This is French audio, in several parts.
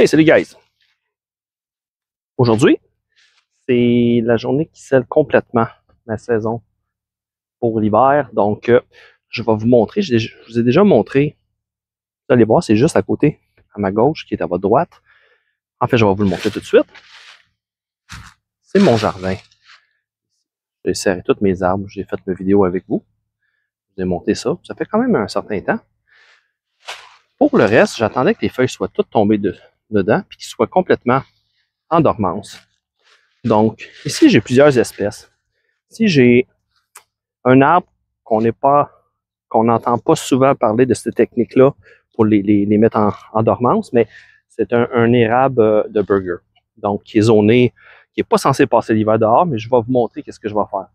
Hey, salut guys! Aujourd'hui, c'est la journée qui scelle complètement ma saison pour l'hiver. Donc, je vais vous montrer, je vous ai déjà montré, vous allez voir, c'est juste à côté, à ma gauche, qui est à votre droite. En fait, je vais vous le montrer tout de suite. C'est mon jardin. J'ai serré tous mes arbres, j'ai fait une vidéo avec vous. Je vous ai monté ça. Ça fait quand même un certain temps. Pour le reste, j'attendais que les feuilles soient toutes tombées dedans, puis qu'ils soient complètement en dormance. Donc, ici, j'ai plusieurs espèces. Ici, j'ai un arbre qu'on n'entend pas souvent parler de cette technique-là pour les mettre en dormance, mais c'est un érable de burger. Donc, qui est zoné, qui n'est pas censé passer l'hiver dehors, mais je vais vous montrer qu'est-ce que je vais faire.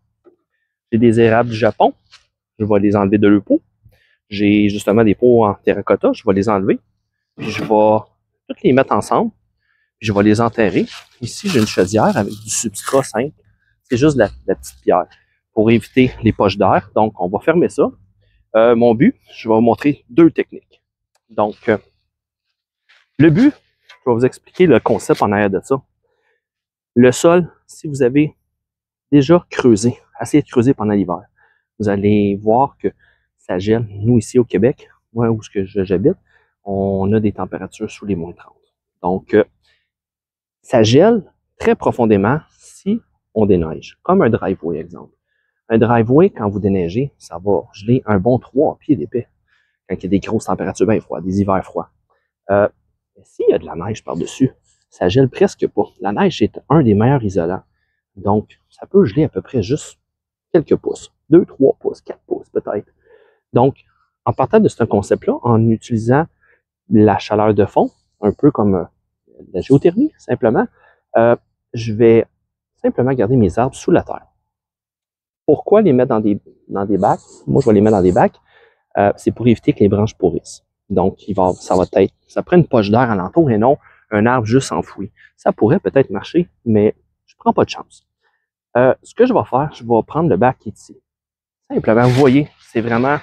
J'ai des érables du Japon, je vais les enlever de leur peau. J'ai justement des pots en terracotta, je vais les enlever. Puis je vais toutes les mettre ensemble, puis je vais les enterrer. Ici, j'ai une chaudière avec du substrat simple. C'est juste la petite pierre pour éviter les poches d'air. Donc, on va fermer ça. Mon but, je vais vous montrer deux techniques. Donc, le but, je vais vous expliquer le concept en arrière de ça. Le sol, si vous avez déjà creusé, essayez de creuser pendant l'hiver, vous allez voir que ça gèle. Nous, ici au Québec, moi où j'habite, on a des températures sous les -30. Donc, ça gèle très profondément si on déneige, comme un driveway, exemple. Un driveway, quand vous déneigez, ça va geler un bon 3 pieds d'épais quand il y a des grosses températures bien froides, des hivers froids. S'il y a de la neige par-dessus, ça gèle presque pas. La neige est un des meilleurs isolants. Donc, ça peut geler à peu près juste quelques pouces. 2, 3 pouces, 4 pouces peut-être. Donc, en partant de ce concept-là, en utilisant la chaleur de fond, un peu comme la géothermie, simplement, je vais simplement garder mes arbres sous la terre. Pourquoi les mettre dans des bacs? Moi, je vais les mettre dans des bacs. C'est pour éviter que les branches pourrissent. Donc, ça prend une poche d'air alentour et non un arbre juste enfoui. Ça pourrait peut-être marcher, mais je ne prends pas de chance. Ce que je vais faire, je vais prendre le bac qui est ici. Simplement, vous voyez, c'est vraiment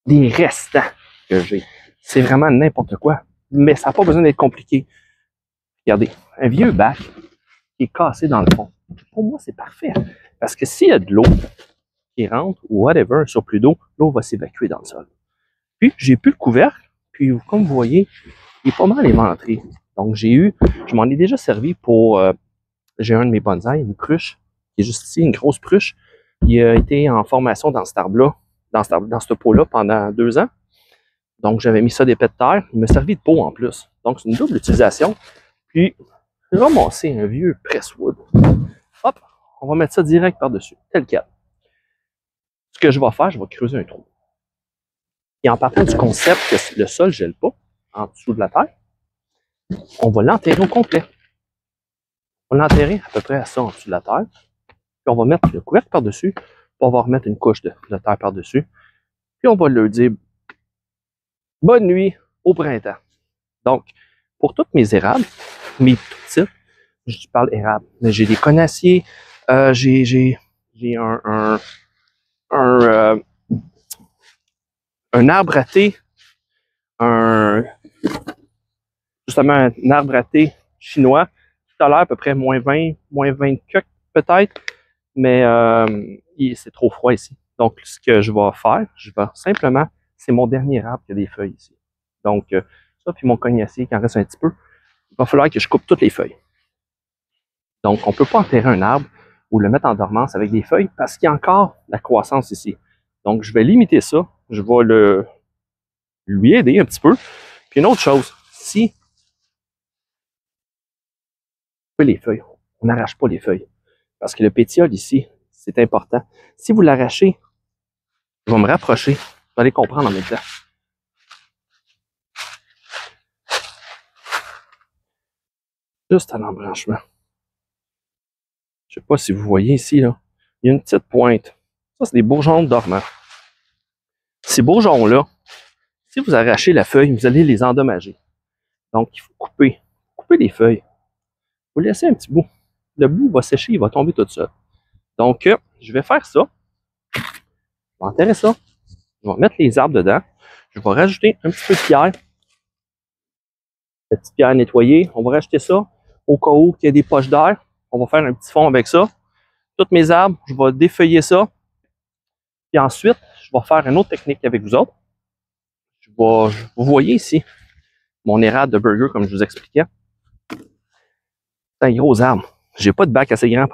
des restants que j'ai. C'est vraiment n'importe quoi, mais ça n'a pas besoin d'être compliqué. Regardez, un vieux bac qui est cassé dans le fond. Pour moi, c'est parfait. Parce que s'il y a de l'eau qui rentre ou whatever, un surplus d'eau, l'eau va s'évacuer dans le sol. Puis, j'ai plus le couvercle. Puis, comme vous voyez, il est pas mal éventré. Donc, je m'en ai déjà servi pour, j'ai un de mes bonsaïs, une cruche, qui est juste ici, une grosse cruche. Il a été en formation dans cet arbre-là, dans ce pot-là pendant 2 ans. Donc, j'avais mis ça des pets de terre. Il m'a servi de pot en plus. Donc, c'est une double utilisation. Puis, j'ai ramassé un vieux presswood. Hop, on va mettre ça direct par-dessus, tel quel. Ce que je vais faire, je vais creuser un trou. Et en partant du concept que le sol ne gèle pas en dessous de la terre, on va l'enterrer au complet. On va l'enterrer à peu près à ça en dessous de la terre. Puis on va mettre le couvercle par-dessus. Puis on va remettre une couche de terre par-dessus. Puis on va leur dire bonne nuit au printemps. Donc, pour toutes mes érables, mes tout petits, je parle érables, mais j'ai des conassiers, j'ai un arbre à thé, justement un arbre à thé chinois qui tolère à peu près -20, -20 peut-être, mais c'est trop froid ici. Donc, ce que je vais faire, je vais simplement, c'est mon dernier arbre qui a des feuilles ici. Donc, ça, puis mon cognacier qui en reste un petit peu, il va falloir que je coupe toutes les feuilles. Donc, on ne peut pas enterrer un arbre ou le mettre en dormance avec des feuilles parce qu'il y a encore la croissance ici. Donc, je vais limiter ça. Je vais lui aider un petit peu. Puis une autre chose, si les feuilles, on n'arrache pas les feuilles. Parce que le pétiole ici, c'est important. Si vous l'arrachez, je vais me rapprocher. Vous allez comprendre en même temps. Juste à l'embranchement. Je ne sais pas si vous voyez ici, là, il y a une petite pointe. Ça, c'est des bourgeons dormants. Ces bourgeons-là, si vous arrachez la feuille, vous allez les endommager. Donc, il faut couper les feuilles. Vous laissez un petit bout. Le bout va sécher, il va tomber tout seul. Donc, je vais faire ça. Je vais enterrer ça. Je vais mettre les arbres dedans. Je vais rajouter un petit peu de pierre. La petite pierre nettoyée. On va rajouter ça au cas où il y a des poches d'air. On va faire un petit fond avec ça. Toutes mes arbres, je vais défeuiller ça. Puis ensuite, je vais faire une autre technique avec vous autres. Vous voyez ici mon érable de burger, comme je vous expliquais. C'est un gros arbre. J'ai pas de bac assez grand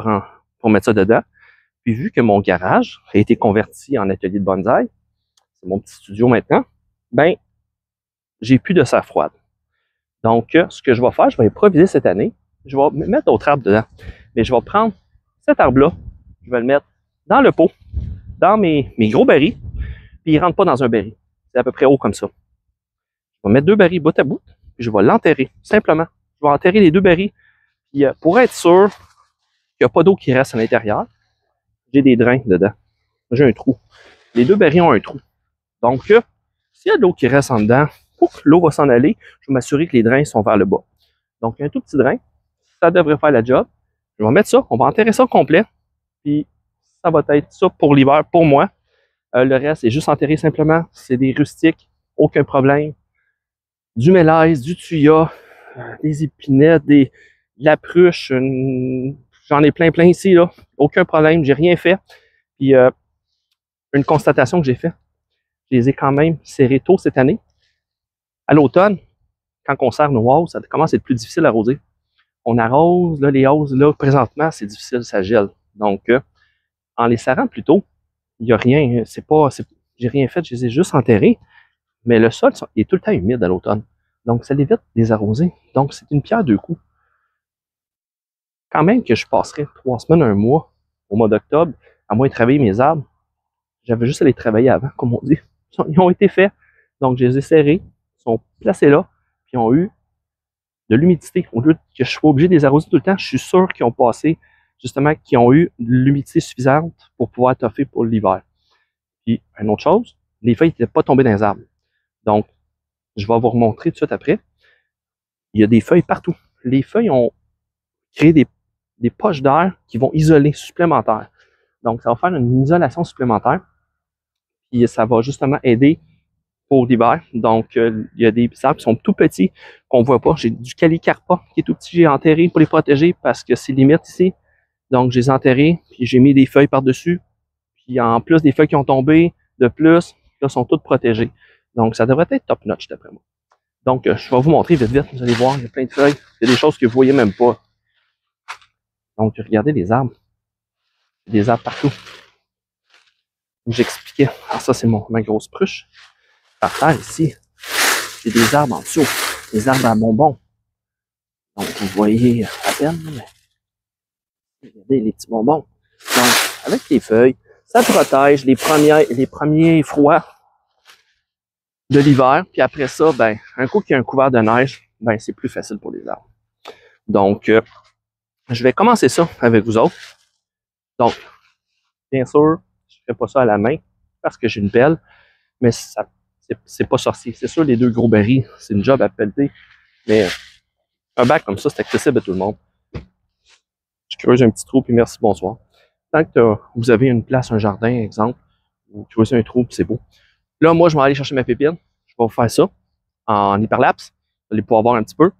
pour mettre ça dedans. Puis vu que mon garage a été converti en atelier de bonsaï, c'est mon petit studio maintenant, ben, j'ai plus de serre froide. Donc, ce que je vais faire, je vais improviser cette année. Je vais mettre d'autres arbres dedans. Mais je vais prendre cet arbre-là, je vais le mettre dans le pot, dans mes gros barils, puis il ne rentre pas dans un baril. C'est à peu près haut comme ça. Je vais mettre 2 barils bout à bout, puis je vais l'enterrer, simplement. Je vais enterrer les 2 barils, puis pour être sûr qu'il n'y a pas d'eau qui reste à l'intérieur, j'ai des drains dedans. J'ai un trou. Les 2 barils ont un trou. Donc, s'il y a de l'eau qui reste en dedans, pour que l'eau va s'en aller, je vais m'assurer que les drains sont vers le bas. Donc, un tout petit drain, ça devrait faire la job. Je vais mettre ça, on va enterrer ça au complet, puis ça va être ça pour l'hiver, pour moi. Le reste est juste enterré simplement. C'est des rustiques, aucun problème. Du mélèze, du thuya, des épinettes, de la pruche, j'en ai plein ici, là. Aucun problème, j'ai rien fait. Puis, une constatation que j'ai faite, je les ai quand même serrés tôt cette année. À l'automne, quand on serre nos hauses, ça commence à être plus difficile à arroser. On arrose, là, les hauses, là, présentement, c'est difficile, ça gèle. Donc, en les serrant plus tôt, il n'y a rien, j'ai rien fait, je les ai juste enterrés. Mais le sol est tout le temps humide à l'automne. Donc, ça l'évite de les arroser. Donc, c'est une pierre deux coups. Quand même que je passerais 3 semaines, 1 mois, au mois d'octobre, à moins de travailler mes arbres, j'avais juste à les travailler avant, comme on dit. Ils ont été faits. Donc, je les ai serrés, ils sont placés là, puis ils ont eu de l'humidité. Au lieu que je sois obligé de les arroser tout le temps, je suis sûr qu'ils ont passé, justement, qu'ils ont eu de l'humidité suffisante pour pouvoir toffer pour l'hiver. Puis, une autre chose, les feuilles n'étaient pas tombées dans les arbres. Donc, je vais vous remontrer tout de suite après. Il y a des feuilles partout. Les feuilles ont créé des poches d'air qui vont isoler supplémentaires. Donc, ça va faire une isolation supplémentaire. Puis, ça va justement aider pour l'hiver. Donc, il y a des arbres qui sont tout petits, qu'on ne voit pas. J'ai du calicarpa qui est tout petit. J'ai enterré pour les protéger parce que c'est limite ici. Donc, je les ai enterrés, puis j'ai mis des feuilles par-dessus. Puis, en plus des feuilles qui ont tombé, de plus, là, sont toutes protégées. Donc, ça devrait être top-notch, d'après moi. Donc, je vais vous montrer vite. Vous allez voir, il y a plein de feuilles. Il y a des choses que vous ne voyez même pas. Donc, regardez les arbres. Il y a des arbres partout. J'expliquais. Alors, ça, c'est ma grosse pruche. Par terre, ici, c'est des arbres en dessous. Des arbres à bonbons. Donc, vous voyez à peine, mais regardez les petits bonbons. Donc, avec les feuilles, ça protège les premiers froids de l'hiver. Puis après ça, ben, un coup qu'il y a un couvert de neige, ben, c'est plus facile pour les arbres. Donc, je vais commencer ça avec vous autres. Donc, bien sûr, je ne ferai pas ça à la main parce que j'ai une pelle, mais c'est pas sorcier. C'est sûr, les 2 gros barils, c'est une job à pelleter, mais un bac comme ça, c'est accessible à tout le monde. Je creuse un petit trou, puis merci, bonsoir. Tant que vous avez une place, un jardin, exemple, vous creusez un trou, puis c'est beau. Là, moi, je vais aller chercher ma pépine. Je vais vous faire ça en hyperlapse. Vous allez pouvoir voir un petit peu.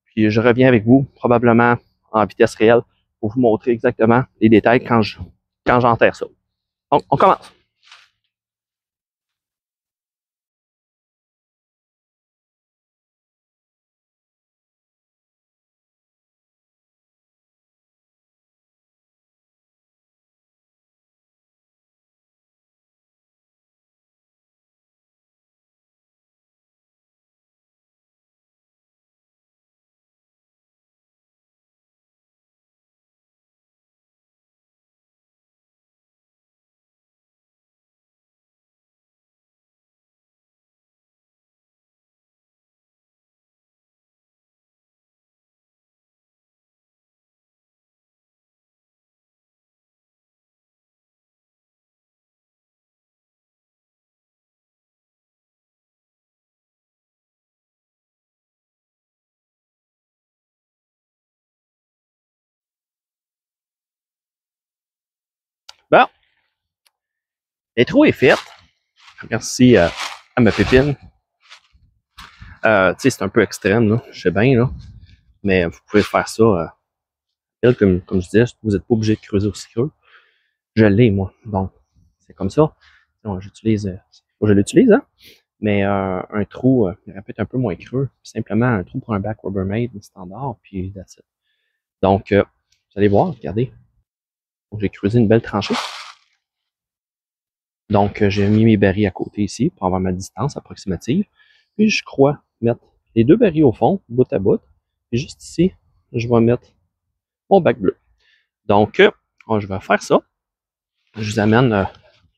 Puis je reviens avec vous, probablement en vitesse réelle, pour vous montrer exactement les détails quand j'enterre ça. Donc, on commence. Bon, l'intro est faite. Merci à ma pépine. Tu sais, c'est un peu extrême, là, je sais bien, là. Mais vous pouvez faire ça. Comme je disais, vous n'êtes pas obligé de creuser aussi creux. Je l'ai, moi. Donc, c'est comme ça. J'utilise, je l'utilise, hein? Mais un trou, il aurait pu être un peu moins creux. Simplement un trou pour un back Rubbermaid standard, puis that's it. Donc, vous allez voir, regardez. J'ai creusé une belle tranchée. Donc, j'ai mis mes barils à côté ici pour avoir ma distance approximative. Puis, je crois mettre les deux barils au fond, bout à bout. Puis, juste ici, je vais mettre mon bac bleu. Donc, je vais faire ça. Je vous amène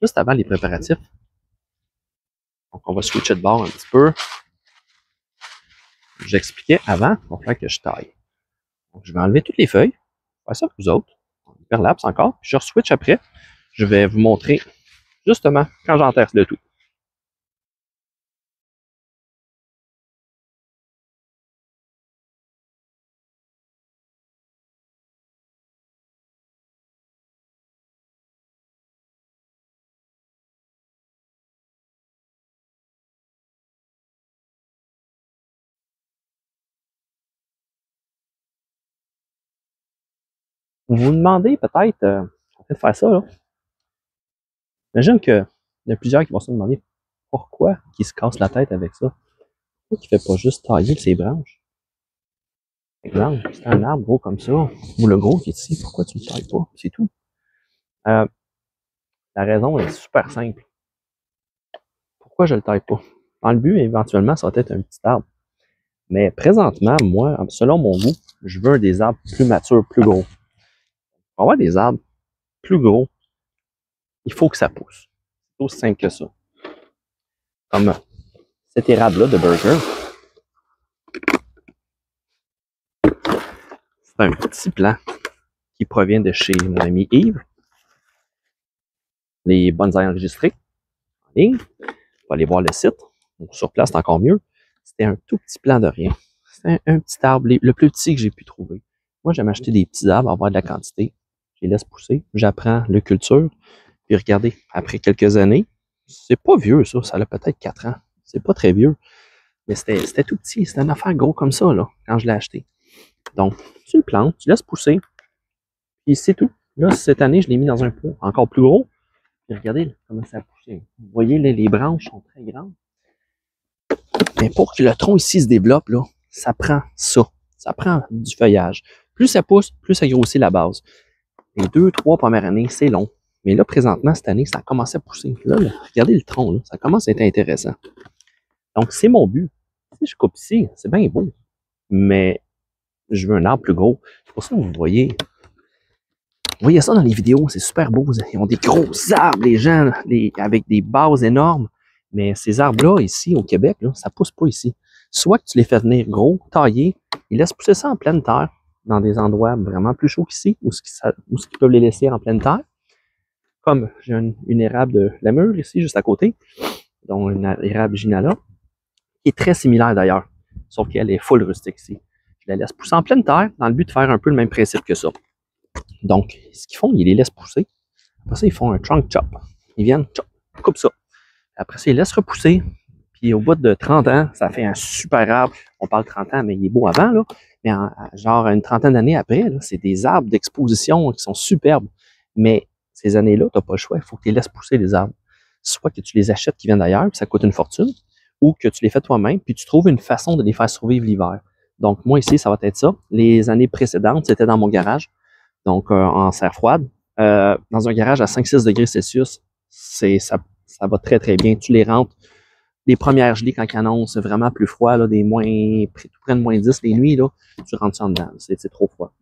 juste avant les préparatifs. Donc, on va switcher de bord un petit peu. J'expliquais avant, il va falloir que je taille. Donc, je vais enlever toutes les feuilles. Je vais faire ça pour vous autres. Hyperlapse encore. Puis, je re-switch après. Je vais vous montrer justement quand j'enterre le tout. Vous vous demandez peut-être, en fait, de faire ça, là. J'imagine qu'il y en a plusieurs qui vont se demander pourquoi il se casse la tête avec ça. Pourquoi il ne fait pas juste tailler ses branches? Exemple, c'est un arbre gros comme ça, ou le gros qui est ici, pourquoi tu ne le tailles pas? C'est tout. La raison est super simple. Pourquoi je ne le taille pas? Dans le but, éventuellement, ça va être un petit arbre. Mais présentement, moi, selon mon goût, je veux des arbres plus matures, plus gros. Pour avoir des arbres plus gros, il faut que ça pousse. C'est aussi simple que ça. Comme cet érable-là de Burger. C'est un petit plant qui provient de chez mon ami Yves. Les bonsaïs enregistrés en ligne. On va aller voir le site. Donc, sur place, c'est encore mieux. C'était un tout petit plant de rien. C'était un petit arbre, le plus petit que j'ai pu trouver. Moi, j'aime acheter des petits arbres, avoir de la quantité. Je les laisse pousser. J'apprends le culture. Puis regardez, après quelques années, c'est pas vieux ça. Ça a peut-être 4 ans. C'est pas très vieux. Mais c'était tout petit. C'était une affaire gros comme ça, là, quand je l'ai acheté. Donc, tu le plantes, tu laisses pousser. Puis c'est tout. Là, cette année, je l'ai mis dans un pot encore plus gros. Puis regardez comment ça a poussé. Vous voyez, là, les branches sont très grandes. Mais pour que le tronc ici se développe, là, ça prend ça. Ça prend du feuillage. Plus ça pousse, plus ça grossit la base. Les 2-3 premières années, c'est long. Mais là, présentement, cette année, ça a commencé à pousser. Là, regardez le tronc, là, ça commence à être intéressant. Donc, c'est mon but. Si je coupe ici, c'est bien beau. Mais je veux un arbre plus gros. C'est pour ça que vous voyez. Vous voyez ça dans les vidéos, c'est super beau. Ils ont des gros arbres, les gens, avec des bases énormes. Mais ces arbres-là, ici, au Québec, là, ça pousse pas ici. Soit que tu les fais venir gros, taillés, ils laissent pousser ça en pleine terre, dans des endroits vraiment plus chauds qu'ici, où ils peuvent les laisser en pleine terre. Comme j'ai une érable de la mûre ici, juste à côté, dont une érable Ginala, qui est très similaire d'ailleurs, sauf qu'elle est full rustique ici. Je la laisse pousser en pleine terre, dans le but de faire un peu le même principe que ça. Donc, ce qu'ils font, ils les laissent pousser. Après ça, ils font un trunk chop. Ils viennent, chop, coupent ça. Après ça, ils laissent repousser. Puis au bout de 30 ans, ça fait un super arbre. On parle 30 ans, mais il est beau avant, là. Mais genre une trentaine d'années après, c'est des arbres d'exposition qui sont superbes. Mais ces années-là, tu n'as pas le choix. Il faut que tu les laisses pousser, les arbres. Soit que tu les achètes qui viennent d'ailleurs, puis ça coûte une fortune, ou que tu les fais toi-même, puis tu trouves une façon de les faire survivre l'hiver. Donc, moi, ici, ça va être ça. Les années précédentes, c'était dans mon garage. Donc en serre froide. Dans un garage à 5-6 degrés Celsius, ça va très, très bien. Tu les rentres. Les premières gelées, quand ils annoncent vraiment plus froid, là, tout près de moins 10 les nuits, là, tu rentres ça en dedans. C'est trop froid.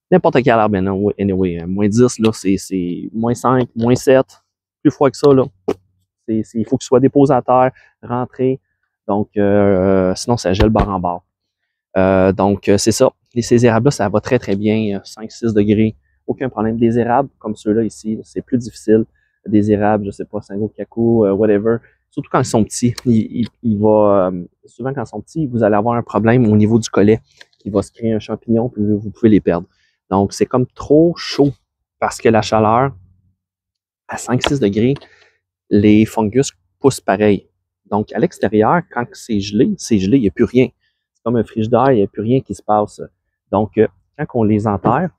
N'importe quel arbre, anyway, moins 10, là, c'est moins 5, moins 7. Plus froid que ça, là. Il faut que tu sois déposé à terre, rentré. Donc, sinon, ça gèle barre en barre. Donc, c'est ça. Ces érables-là, ça va très, très bien. 5-6 degrés, aucun problème. Des érables comme ceux-là ici, c'est plus difficile. Des érables, je sais pas, Sangokaku, whatever. Surtout quand ils sont petits. Souvent, quand ils sont petits, vous allez avoir un problème au niveau du collet qui va se créer un champignon, puis vous pouvez les perdre. Donc, c'est comme trop chaud parce que la chaleur, à 5-6 degrés, les fungus poussent pareil. Donc, à l'extérieur, quand c'est gelé, il n'y a plus rien. C'est comme un frigidaire, il n'y a plus rien qui se passe. Donc, quand on les enterre,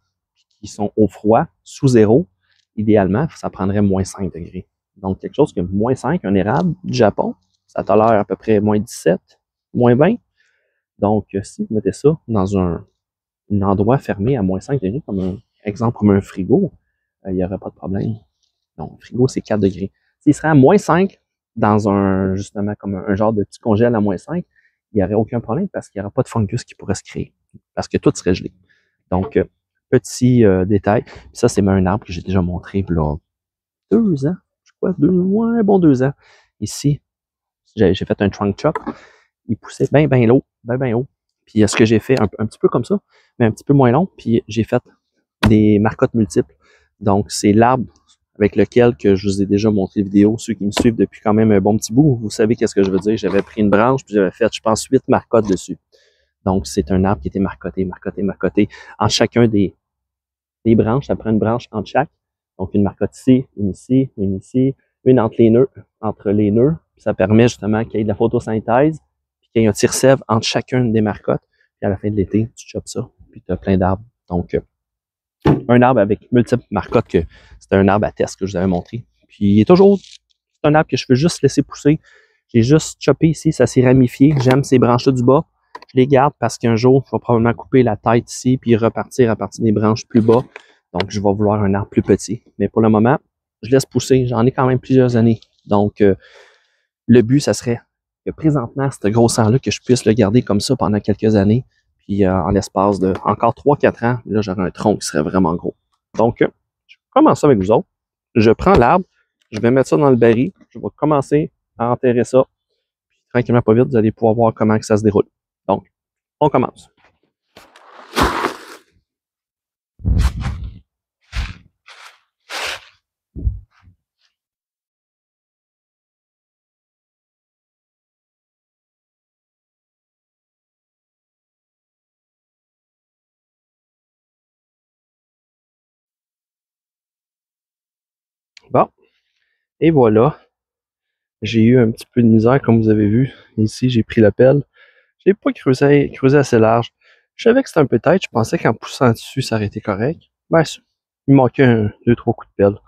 qui sont au froid, sous zéro, idéalement, ça prendrait moins 5 degrés. Donc, quelque chose que moins 5, un érable du Japon, ça tolère à peu près moins 17, moins 20. Donc, si vous mettez ça dans un endroit fermé à moins 5 degrés, comme un exemple comme un frigo, il n'y aurait pas de problème. Donc, le frigo, c'est 4 degrés. S'il serait à moins 5, dans un, justement, comme un genre de petit congèle à moins 5, il n'y aurait aucun problème parce qu'il n'y aurait pas de fungus qui pourrait se créer. Parce que tout serait gelé. Donc, petit détail. Ça, c'est un arbre que j'ai déjà montré là, 2 ans. Je crois, ouais, bon 2 ans. Ici, j'ai fait un trunk chop. Il poussait bien haut, bien haut. Puis ce que j'ai fait, un petit peu comme ça, mais un petit peu moins long, puis j'ai fait des marcottes multiples. Donc, c'est l'arbre avec lequel que je vous ai déjà montré vidéo. Ceux qui me suivent depuis quand même un bon petit bout, vous savez qu'est-ce que je veux dire. J'avais pris une branche, puis j'avais fait, je pense, 8 marcottes dessus. Donc, c'est un arbre qui était marcoté en chacun des branches. Ça prend une branche entre chaque. Donc, une marcotte ici, une ici, une ici, une entre les nœuds. Puis ça permet justement qu'il y ait de la photosynthèse, puis qu'il y ait un tire-sève entre chacune des marcottes. Puis à la fin de l'été, tu chopes ça, puis tu as plein d'arbres. Donc, un arbre avec multiples marcottes, que c'était un arbre à test que je vous avais montré. Puis il est toujours, c'est un arbre que je veux juste laisser pousser. J'ai juste chopé ici, ça s'est ramifié. J'aime ces branches-là du bas. Je les garde parce qu'un jour, je vais probablement couper la tête ici puis repartir à partir des branches plus bas. Donc, je vais vouloir un arbre plus petit. Mais pour le moment, je laisse pousser. J'en ai quand même plusieurs années. Donc, le but, ça serait que présentement, cette grosseur-là, que je puisse le garder comme ça pendant quelques années. Puis, en l'espace de encore 3-4 ans, là, j'aurai un tronc qui serait vraiment gros. Donc, je commence avec vous autres. Je prends l'arbre. Je vais mettre ça dans le baril. Je vais commencer à enterrer ça. Puis, tranquillement, pas vite, vous allez pouvoir voir comment que ça se déroule. Donc, on commence. Bon, et voilà. J'ai eu un petit peu de misère, comme vous avez vu. Ici, j'ai pris la pelle. Je n'ai pas creusé assez large. Je savais que c'était un peu tête. Je pensais qu'en poussant dessus, ça aurait été correct. Ben, il manquait 2-3 coups de pelle.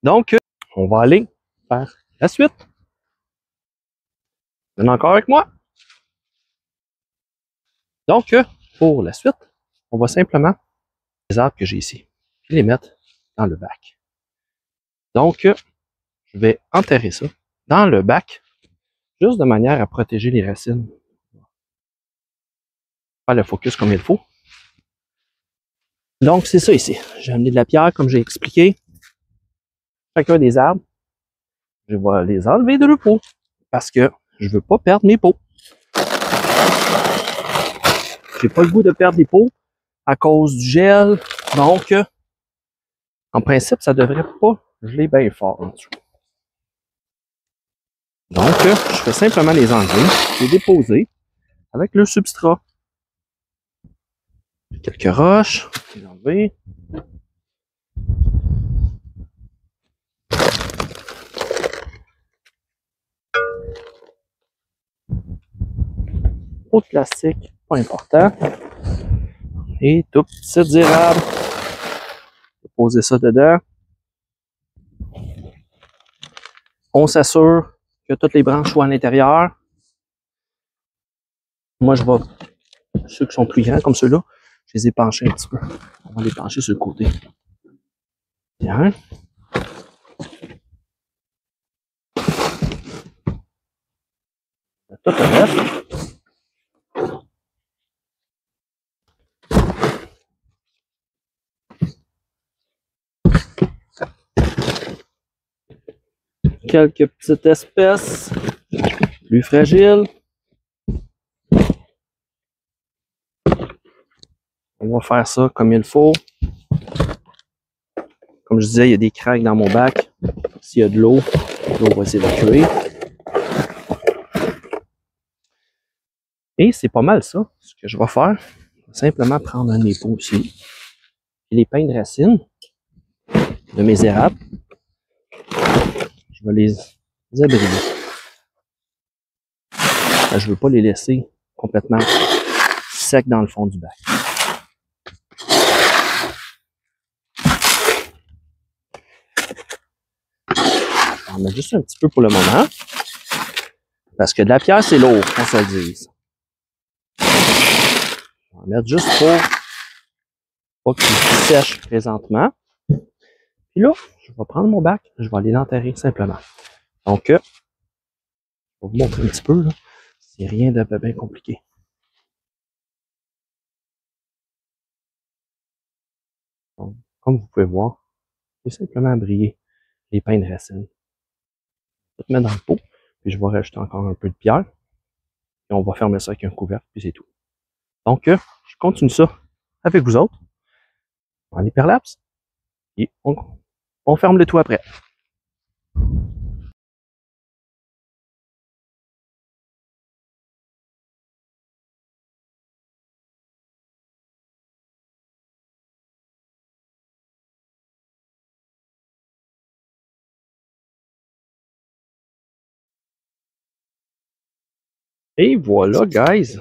Donc, on va aller faire la suite. Vous êtes encore avec moi? Donc, pour la suite, on va simplement les arbres que j'ai ici, puis les mettre dans le bac. Donc, je vais enterrer ça dans le bac, juste de manière à protéger les racines. Faire le focus comme il faut. Donc, c'est ça ici. J'ai amené de la pierre, comme j'ai expliqué. Chacun des arbres, je vais les enlever de le pot parce que je veux pas perdre mes pots. J'ai pas le goût de perdre les pots à cause du gel. Donc, en principe, ça devrait pas geler bien fort en dessous. Donc, je fais simplement les enlever, les déposer avec le substrat. Quelques roches, les enlever. Pot de plastique, pas important. Et tout petites érables. Poser ça dedans. On s'assure que toutes les branches soient à l'intérieur. Moi, je vais, ceux qui sont plus grands comme ceux-là, je les ai penchés un petit peu. On va les pencher sur le côté. Bien. Tout à mettre. Quelques petites espèces plus fragiles. On va faire ça comme il faut. Comme je disais, il y a des craques dans mon bac. S'il y a de l'eau va s'évacuer. Et c'est pas mal ça, ce que je vais faire. Je vais simplement prendre un épaule aussi. Et les pins de racines de mes érables. Je vais les abrider. je ne veux pas les laisser complètement secs dans le fond du bac. On en met juste un petit peu pour le moment. Parce que de la pierre, c'est lourd, qu'on se le dise. On va en mettre juste pour pas qu'il sèche présentement. Puis là, je vais prendre mon bac, je vais aller l'enterrer simplement. Donc, je vais vous montrer un petit peu, là. C'est rien de bien compliqué. Donc, comme vous pouvez voir, je vais simplement briller les pains de racine. Je vais tout mettre dans le pot, puis je vais rajouter encore un peu de pierre. Et on va fermer ça avec un couvercle, puis c'est tout. Donc, je continue ça avec vous autres, en hyperlapse, et on ferme le tout après. Et voilà, guys!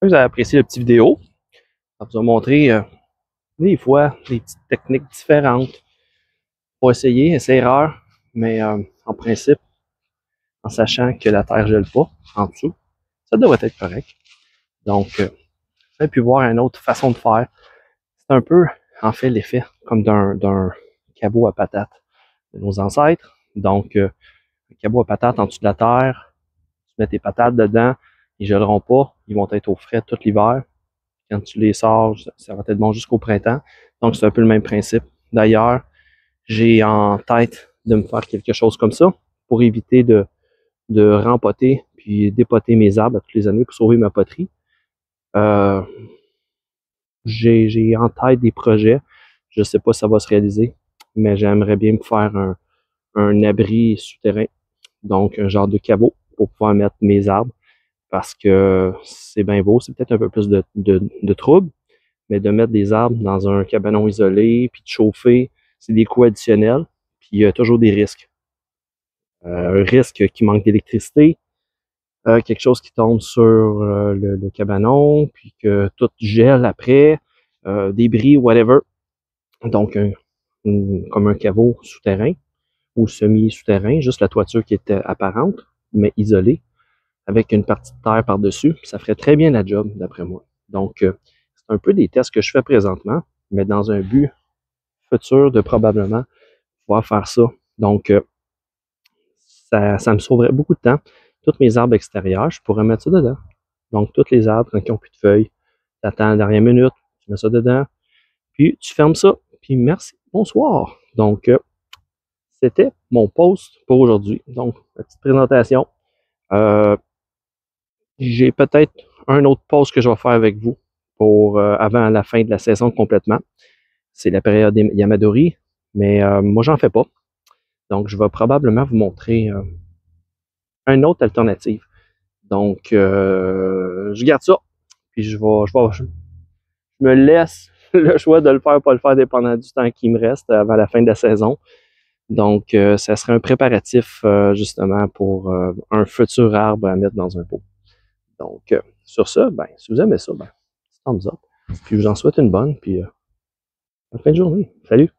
Vous avez apprécié la petite vidéo. Ça vous a montré des fois des petites techniques différentes pour essayer, essai-erreur, mais en principe, en sachant que la terre ne gèle pas en dessous, ça devrait être correct. Donc, vous avez pu voir une autre façon de faire. C'est un peu, en fait, l'effet comme d'un cabot à patates de nos ancêtres. Donc, un cabot à patates en dessous de la terre, tu mets tes patates dedans, ils ne gèleront pas, ils vont être au frais tout l'hiver. Quand tu les sors, ça va être bon jusqu'au printemps. Donc, c'est un peu le même principe. D'ailleurs, j'ai en tête de me faire quelque chose comme ça pour éviter de rempoter puis dépoter mes arbres à toutes les années pour sauver ma poterie. J'ai en tête des projets. Je ne sais pas si ça va se réaliser, mais j'aimerais bien me faire un abri souterrain, donc un genre de caveau pour pouvoir mettre mes arbres parce que c'est bien beau, c'est peut-être un peu plus de trouble, mais de mettre des arbres dans un cabanon isolé puis de chauffer, c'est des coûts additionnels, puis il y a toujours des risques. Un risque qui manque d'électricité, quelque chose qui tombe sur le cabanon, puis que tout gèle après, débris, whatever. Donc, comme un caveau souterrain ou semi-souterrain, juste la toiture qui était apparente, mais isolée, avec une partie de terre par-dessus. Ça ferait très bien la job, d'après moi. Donc, c'est un peu des tests que je fais présentement, mais dans un but futur de probablement pouvoir faire ça. Donc, ça me sauverait beaucoup de temps. Tous mes arbres extérieurs, je pourrais mettre ça dedans. Donc, tous les arbres, quand ils n'ont plus de feuilles, tu attends la dernière minute, tu mets ça dedans, puis tu fermes ça, puis merci, bonsoir. Donc, c'était mon post pour aujourd'hui. Donc, la petite présentation. J'ai peut-être un autre post que je vais faire avec vous pour avant la fin de la saison complètement. C'est la période Yamadori, mais moi, j'en fais pas. Donc, je vais probablement vous montrer une autre alternative. Donc, je garde ça, puis je me laisse le choix de le faire ou pas le faire dépendant du temps qui me reste avant la fin de la saison. Donc, ça serait un préparatif justement pour un futur arbre à mettre dans un pot. Donc, sur ça, ben, si vous aimez ça, ben, thumbs up. Puis je vous en souhaite une bonne, puis bonne fin de journée. Salut!